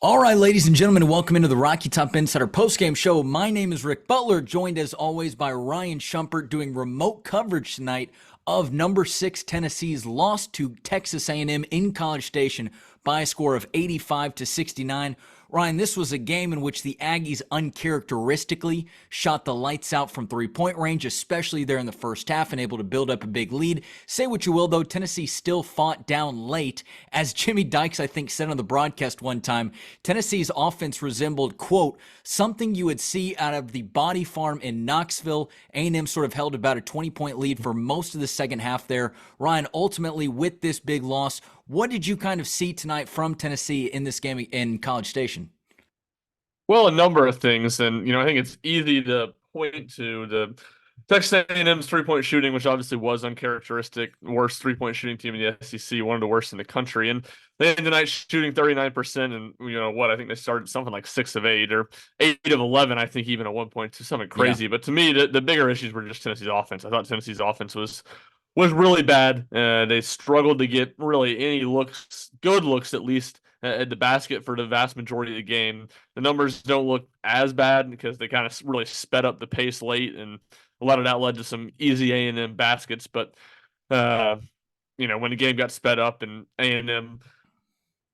All right, ladies and gentlemen, welcome into the Rocky Top Insider postgame show. My name is Rick Butler, joined as always by Ryan Shumpert, doing remote coverage tonight of number 6 Tennessee's loss to Texas A&M in College Station by a score of 85-69. Ryan, this was a game in which the Aggies uncharacteristically shot the lights out from three-point range, especially there in the first half, and able to build up a big lead. Say what you will, though, Tennessee still fought down late. As Jimmy Dykes, I think, said on the broadcast one time, Tennessee's offense resembled, quote, something you would see out of the Body Farm in Knoxville. A&M sort of held about a 20-point lead for most of the second half there. Ryan, ultimately, with this big loss, what did you kind of see tonight from Tennessee in this game in College Station? Well, a number of things, and I think it's easy to point to the Texas A&M's three-point shooting, which obviously was uncharacteristic, worst three-point shooting team in the SEC, one of the worst in the country, and they ended the night shooting 39%, and I think they started something like 6 of 8 or 8 of 11, I think even at one point, to something Yeah. crazy. But to me, the bigger issues were just Tennessee's offense. I thought Tennessee's offense was really bad. They struggled to get really any looks, good looks at least, at the basket for the vast majority of the game. The numbers don't look as bad because they kind of really sped up the pace late, and a lot of that led to some easy A&M baskets. But uh, when the game got sped up and A&M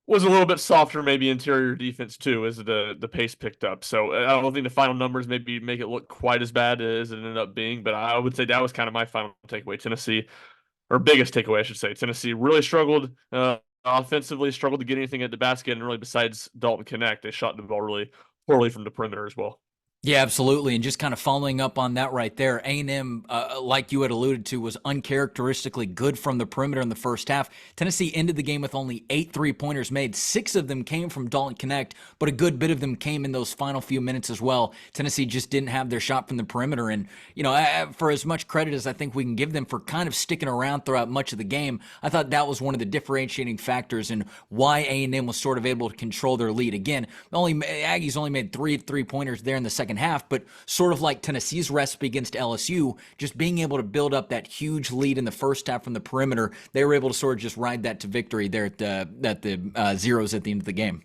was a little bit softer, maybe interior defense too, as the pace picked up. So I don't think the final numbers maybe make it look quite as bad as it ended up being, but I would say that was kind of my final takeaway. Tennessee, or biggest takeaway, I should say. Tennessee really struggled offensively, struggled to get anything at the basket, and really besides Dalton Connect, they shot the ball really poorly from the perimeter as well. Yeah, absolutely. And just kind of following up on that right there, A&M, like you had alluded to, was uncharacteristically good from the perimeter in the first half. Tennessee ended the game with only 8 three-pointers made. 6 of them came from Dalton Connect, but a good bit of them came in those final few minutes as well. Tennessee just didn't have their shot from the perimeter. And, for as much credit as I think we can give them for kind of sticking around throughout much of the game, I thought that was one of the differentiating factors in why A&M was sort of able to control their lead. Again, Aggies only made 3 three-pointers there in the second half, but sort of like Tennessee's recipe against LSU, just being able to build up that huge lead in the first half from the perimeter, they were able to sort of just ride that to victory there at the zeros at the end of the game.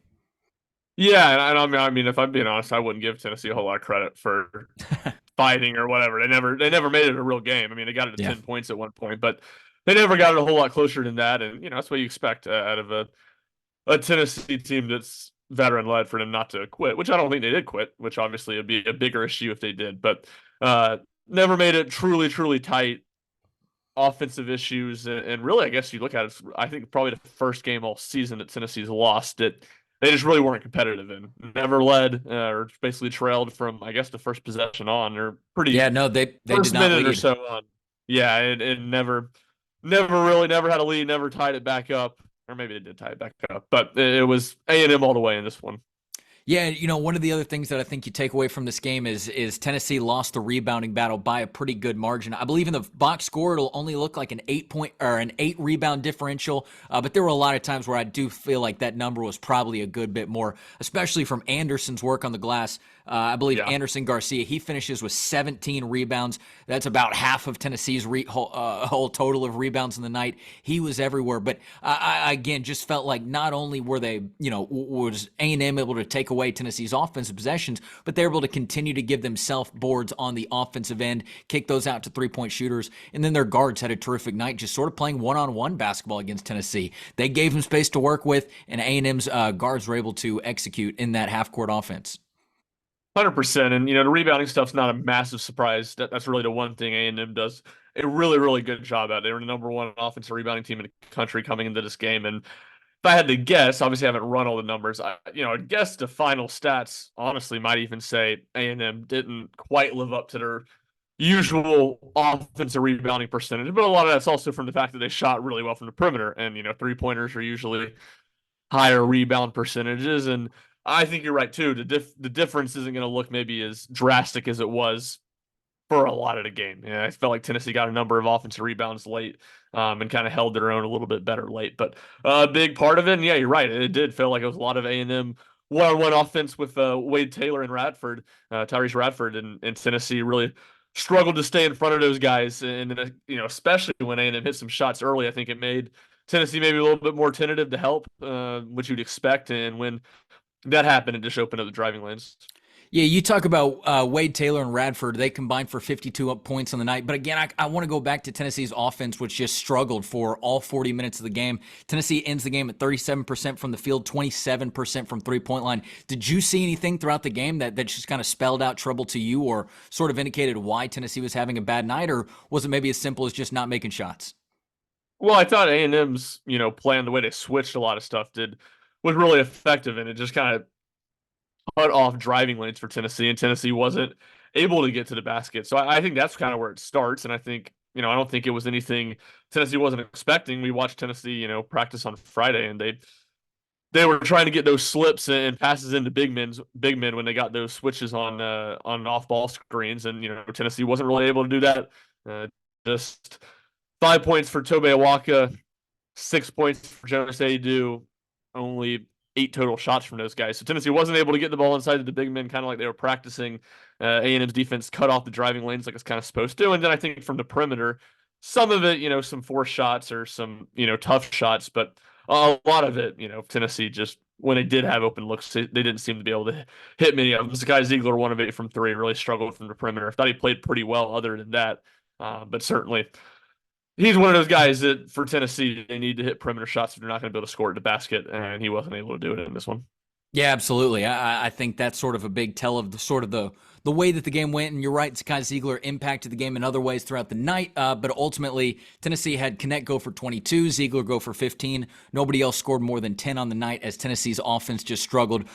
Yeah, and I mean, if I'm being honest, I wouldn't give Tennessee a whole lot of credit for fighting or whatever. They never made it a real game. I mean, they got it to Yeah. 10 points at one point, but they never got it a whole lot closer than that. And that's what you expect out of a Tennessee team that's veteran led, for them not to quit, which I don't think they did quit, which obviously would be a bigger issue if they did, but never made it truly, truly tight. Offensive issues, and really, I guess you look at it, I think probably the first game all season that Tennessee's lost it. They just really weren't competitive and never led or basically trailed from, I guess, the first possession on, or pretty Yeah, no, they did first not minute or lead. so on. Yeah, and never had a lead, never tied it back up, or maybe they did tie it back up, but it was A&M all the way in this one. Yeah, one of the other things that I think you take away from this game is Tennessee lost the rebounding battle by a pretty good margin. I believe in the box score it'll only look like an 8 point or an 8 rebound differential, but there were a lot of times where I do feel like that number was probably a good bit more, especially from Anderson's work on the glass. I believe Yeah. Anderson Garcia, he finishes with 17 rebounds. That's about half of Tennessee's whole total of rebounds in the night. He was everywhere, but I again just felt like not only were they, was A&M able to take away Tennessee's offensive possessions, but they're able to continue to give themselves boards on the offensive end, kick those out to three-point shooters, and then their guards had a terrific night, just sort of playing one-on-one basketball against Tennessee. They gave them space to work with, and A&M's guards were able to execute in that half-court offense. 100%. And the rebounding stuff's not a massive surprise. That's really the one thing A&M does a really, really good job at. They were the number one offensive rebounding team in the country coming into this game. And if I had to guess, obviously I haven't run all the numbers. I'd guess the final stats honestly might even say A&M didn't quite live up to their usual offensive rebounding percentage. But a lot of that's also from the fact that they shot really well from the perimeter. And three-pointers are usually higher rebound percentages. And I think you're right too. The difference isn't going to look maybe as drastic as it was for a lot of the game. Yeah, I felt like Tennessee got a number of offensive rebounds late, and kind of held their own a little bit better late. But a big part of it, and yeah, you're right. It did feel like it was a lot of A&M one-on-one offense with Wade Taylor and Tyrese Radford, and Tennessee really struggled to stay in front of those guys. And especially when A&M hit some shots early, I think it made Tennessee maybe a little bit more tentative to help, which you'd expect. And when that happened and just opened up the driving lanes. Yeah, you talk about Wade Taylor and Radford. They combined for 52 points on the night. But again, I want to go back to Tennessee's offense, which just struggled for all 40 minutes of the game. Tennessee ends the game at 37% from the field, 27% from three-point line. Did you see anything throughout the game that just kind of spelled out trouble to you or sort of indicated why Tennessee was having a bad night? Or was it maybe as simple as just not making shots? Well, I thought A&M's, plan, the way they switched a lot of stuff was really effective, and it just kind of cut off driving lanes for Tennessee, and Tennessee wasn't able to get to the basket. So I think that's kind of where it starts. And I think, I don't think it was anything Tennessee wasn't expecting. We watched Tennessee, practice on Friday, and they were trying to get those slips and passes into big men when they got those switches on off ball screens, and Tennessee wasn't really able to do that. Just 5 points for Tobe Awaka, 6 points for Jonas Adu, only 8 total shots from those guys. So Tennessee wasn't able to get the ball inside of the big men, kind of like they were practicing. A&M's defense cut off the driving lanes like it's kind of supposed to. And then I think from the perimeter, some of it, some forced shots or some, tough shots, but a lot of it, Tennessee just, when they did have open looks, they didn't seem to be able to hit many of them. Zakai Ziegler, 1 of 8 from three, really struggled from the perimeter. I thought he played pretty well other than that. But certainly he's one of those guys that for Tennessee, they need to hit perimeter shots if they're not going to be able to score at the basket, and he wasn't able to do it in this one. Yeah, absolutely. I think that's sort of a big tell of the way that the game went. And you're right, Zakai Ziegler impacted the game in other ways throughout the night. But ultimately, Tennessee had Connect go for 22, Ziegler go for 15. Nobody else scored more than 10 on the night as Tennessee's offense just struggled.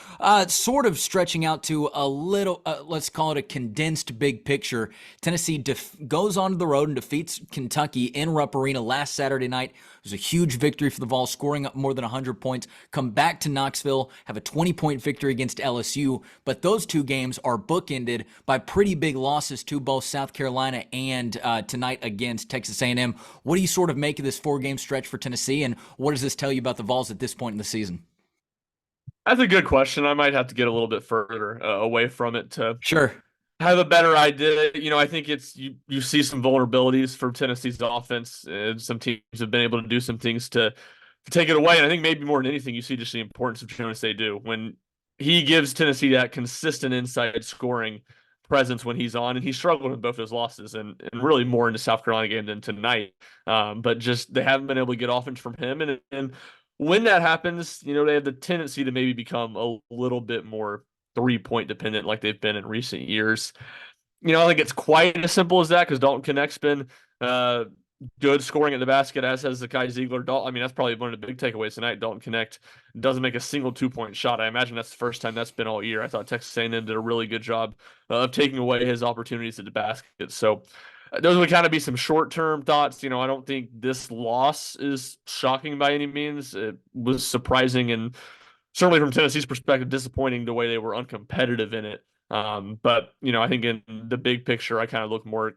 Sort of stretching out to a little, let's call it a condensed big picture. Tennessee goes onto the road and defeats Kentucky in Rupp Arena last Saturday night. It was a huge victory for the Vols, scoring up more than 100 points. Come back to Knoxville, have a 20-point victory against LSU. But those two games are bookended by pretty big losses to both South Carolina and tonight against Texas A&M. What do you sort of make of this 4-game stretch for Tennessee, and what does this tell you about the Vols at this point in the season? That's a good question. I might have to get a little bit further away from it to Sure. have a better idea. I think it's you see some vulnerabilities from Tennessee's offense, and some teams have been able to do some things to take it away. And I think maybe more than anything, you see just the importance of Jonas Adu when he gives Tennessee that consistent inside scoring presence when he's on, and he struggled in both those losses, and really more in the South Carolina game than tonight. But just they haven't been able to get offense from him, and when that happens, they have the tendency to maybe become a little bit more 3-point dependent like they've been in recent years. I don't think it's quite as simple as that because Dalton Connect's been good scoring at the basket, as has Zakai Ziegler. I mean, that's probably one of the big takeaways tonight. Dalton Connect doesn't make a single 2-point shot. I imagine that's the first time that's been all year. I thought Texas A&M did a really good job of taking away his opportunities at the basket. So those would kind of be some short-term thoughts. I don't think this loss is shocking by any means. It was surprising and certainly from Tennessee's perspective, disappointing the way they were uncompetitive in it. But I think in the big picture, I kind of look more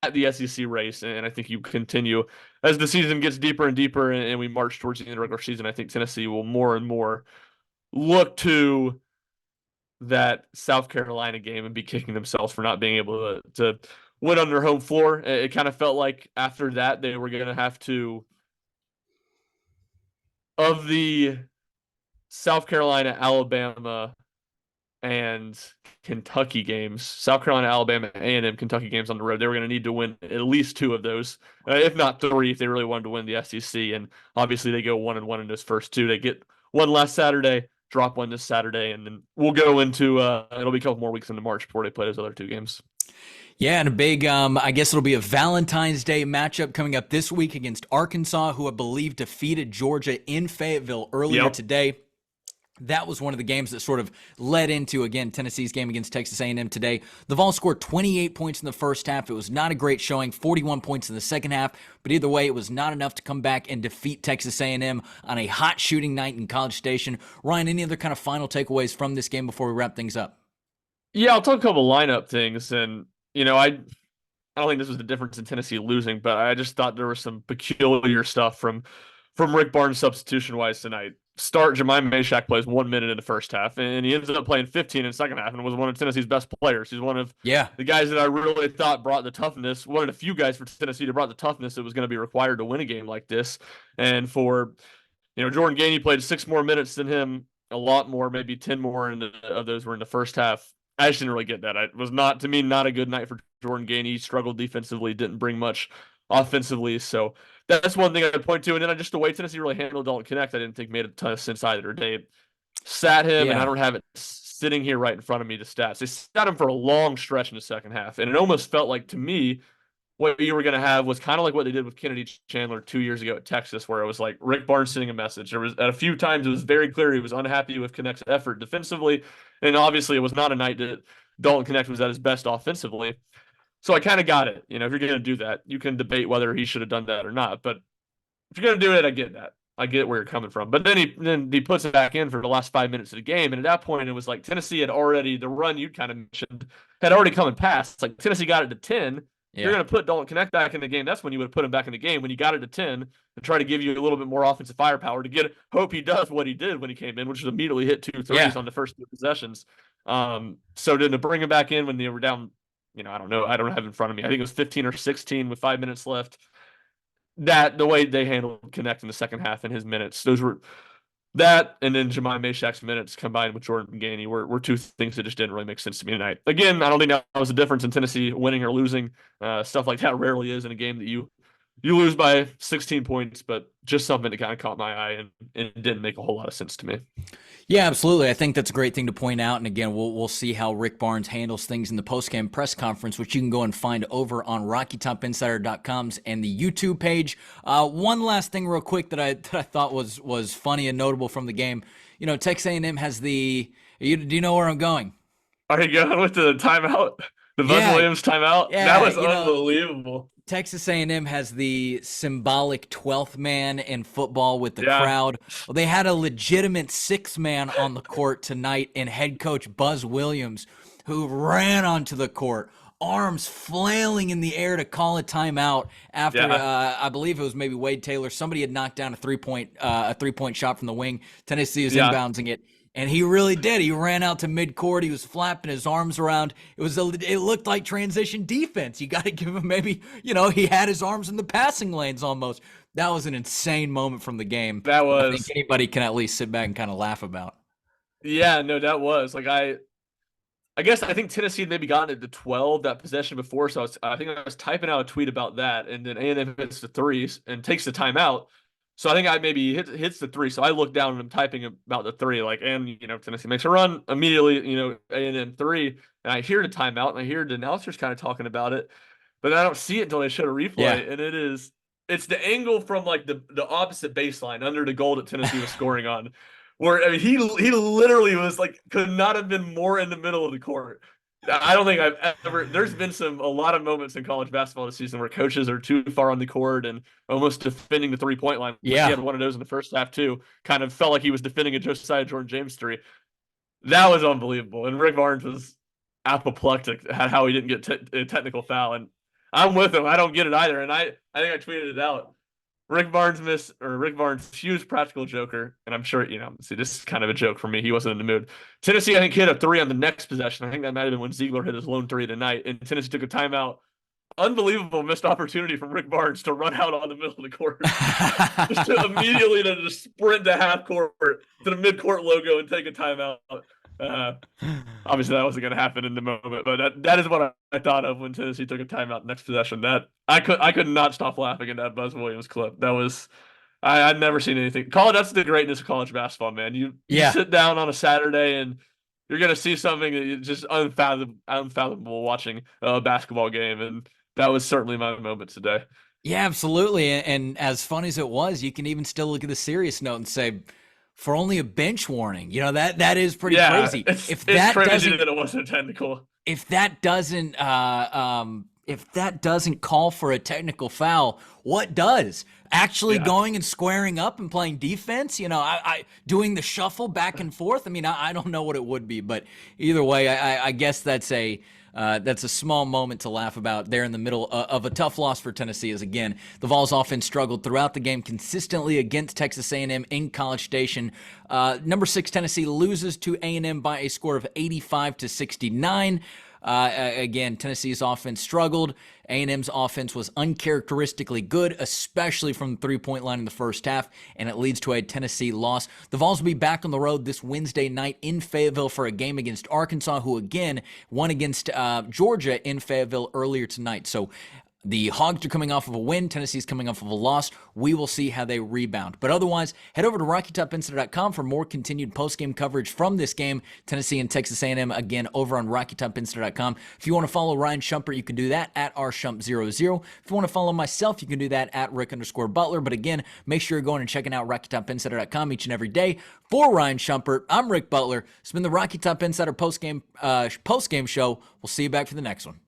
at the SEC race, and I think you continue as the season gets deeper and deeper, and we march towards the end of the regular season. I think Tennessee will more and more look to that South Carolina game and be kicking themselves for not being able to win on their home floor. It kind of felt like after that they were going to have to, of the South Carolina, Alabama, and Kentucky games, South Carolina, Alabama, A&M, Kentucky games on the road, they were going to need to win at least 2 of those, if not 3, if they really wanted to win the SEC. And obviously they go 1-1 in those first 2. They get one last Saturday, drop one this Saturday, and then we'll go into it'll be a couple more weeks into March before they play those other 2 games. Yeah, and a big, I guess it'll be a Valentine's Day matchup coming up this week against Arkansas, who I believe defeated Georgia in Fayetteville earlier today. That was one of the games that sort of led into, again, Tennessee's game against Texas A&M today. The Vols scored 28 points in the first half. It was not a great showing, 41 points in the second half. But either way, it was not enough to come back and defeat Texas A&M on a hot shooting night in College Station. Ryan, any other kind of final takeaways from this game before we wrap things up? Yeah, I'll talk a couple lineup things. And, I don't think this was the difference in Tennessee losing, but I just thought there was some peculiar stuff from Rick Barnes substitution wise tonight. Jemima Meshack plays 1 minute in the first half, and he ends up playing 15 in the second half and was one of Tennessee's best players. He's one of the guys that I really thought brought the toughness, one of the few guys for Tennessee that brought the toughness that was going to be required to win a game like this. And for, Jordan Gainey played 6 more minutes than him a lot more, maybe 10 more of those were in the first half. I just didn't really get that. It was not, to me, not a good night for Jordan Gainey. He struggled defensively, didn't bring much offensively. So that's one thing I'd point to. And then just the way Tennessee really handled Dalton Knecht, I didn't think made a ton of sense either. They sat him, and I Yeah. don't have it sitting here right in front of me, the stats. They sat him for a long stretch in the second half. And it almost felt like, to me, what you were going to have was kind of like what they did with Kennedy Chandler 2 years ago at Texas, where it was like Rick Barnes sending a message. There was at a few times it was very clear he was unhappy with Knecht's effort defensively, and obviously it was not a night that Dalton Knecht was at his best offensively. So I kind of got it. If you're going to do that, you can debate whether he should have done that or not. But if you're going to do it, I get that. I get where you're coming from. But then he puts it back in for the last 5 minutes of the game. And at that point, it was like Tennessee had already, the run you kind of mentioned, had already come and passed. It's like Tennessee got it to 10. Yeah. You're going to put Dalton Knecht back in the game. That's when you would have put him back in the game when you got it to 10 and try to give you a little bit more offensive firepower to hope he does what he did when he came in, which was immediately hit 2 threes on the first 2 possessions. So then to bring him back in when they were down, I don't know. I don't have it in front of me. I think it was 15 or 16 with 5 minutes left. The way they handled Knecht in the second half and his minutes, those were that, and then Jemai Mashak's minutes combined with Jordan Gainey were 2 things that just didn't really make sense to me tonight. Again, I don't think that was the difference in Tennessee winning or losing. Stuff like that rarely is in a game that you lose by 16 points, but just something that kind of caught my eye and it didn't make a whole lot of sense to me. Yeah, absolutely. I think that's a great thing to point out. And again, we'll see how Rick Barnes handles things in the post-game press conference, which you can go and find over on RockyTopInsider.com's and the YouTube page. One last thing real quick that I thought was funny and notable from the game. Texas A&M has do you know where I'm going? Are you going with the timeout? The Buzz Williams timeout? Yeah, that was unbelievable. Texas A&M has the symbolic 12th man in football with the crowd. Well, they had a legitimate 6th man on the court tonight in head coach Buzz Williams, who ran onto the court, arms flailing in the air to call a timeout after I believe it was maybe Wade Taylor. Somebody had knocked down a three-point shot from the wing. Tennessee is inbounding it. And he really did. He ran out to midcourt. He was flapping his arms around. It looked like transition defense. You got to give him he had his arms in the passing lanes almost. That was an insane moment from the game. I think anybody can at least sit back and kind of laugh about. Yeah, no, that was like I think Tennessee had maybe gotten it to 12 that possession before. So I think I was typing out a tweet about that, and then A&M hits the threes and takes the timeout. So I think I maybe hits the 3. So I look down and I'm typing about the 3, and Tennessee makes a run immediately, A&M 3, and I hear the timeout and I hear the announcers kind of talking about it, but I don't see it until they show a replay, and it's the angle from like the opposite baseline under the goal that Tennessee was scoring on, where he literally was like could not have been more in the middle of the court. I don't think I've ever. There's been a lot of moments in college basketball this season where coaches are too far on the court and almost defending the 3-point line. Yeah, he had one of those in the first half too. Kind of felt like he was defending a Josiah Jordan James 3. That was unbelievable, and Rick Barnes was apoplectic at how he didn't get a technical foul. And I'm with him. I don't get it either. And I think I tweeted it out. Rick Barnes, huge practical joker, and I'm sure, see, this is kind of a joke for me. He wasn't in the mood. Tennessee, I think, hit a 3 on the next possession. I think that might have been when Ziegler hit his lone 3 tonight, and Tennessee took a timeout. Unbelievable missed opportunity from Rick Barnes to run out on the middle of the court. just immediately to sprint to half court, to the mid-court logo and take a timeout. Obviously, that wasn't going to happen in the moment, but that is what I thought of when Tennessee took a timeout next possession. That I could not stop laughing at that Buzz Williams clip. That was I'd never seen anything. That's the greatness of college basketball, man. You sit down on a Saturday and you're going to see something that is just unfathomable watching a basketball game, and that was certainly my moment today. Yeah, absolutely. And as fun as it was, you can even still look at the serious note and say, for only a bench warning, that is pretty crazy. It's crazy that it wasn't technical. If that doesn't call for a technical foul, what does? Actually going and squaring up and playing defense, I doing the shuffle back and forth. I don't know what it would be, but either way, I guess that's a small moment to laugh about there in the middle of a tough loss for Tennessee. As again, the Vols offense struggled throughout the game consistently against Texas A&M in College Station. Number 6 Tennessee loses to A&M by a score of 85-69. Again, Tennessee's offense struggled. A&M's offense was uncharacteristically good, especially from the three-point line in the first half, and it leads to a Tennessee loss. The Vols will be back on the road this Wednesday night in Fayetteville for a game against Arkansas, who again won against Georgia in Fayetteville earlier tonight. So the Hogs are coming off of a win. Tennessee's coming off of a loss. We will see how they rebound. But otherwise, head over to RockyTopInsider.com for more continued post-game coverage from this game. Tennessee and Texas A&M, again, over on RockyTopInsider.com. If you want to follow Ryan Shumpert, you can do that at RShump00. If you want to follow myself, you can do that at Rick_Butler. But again, make sure you're going and checking out RockyTopInsider.com each and every day. For Ryan Shumpert, I'm Rick Butler. It's been the Rocky Top Insider post-game show. We'll see you back for the next one.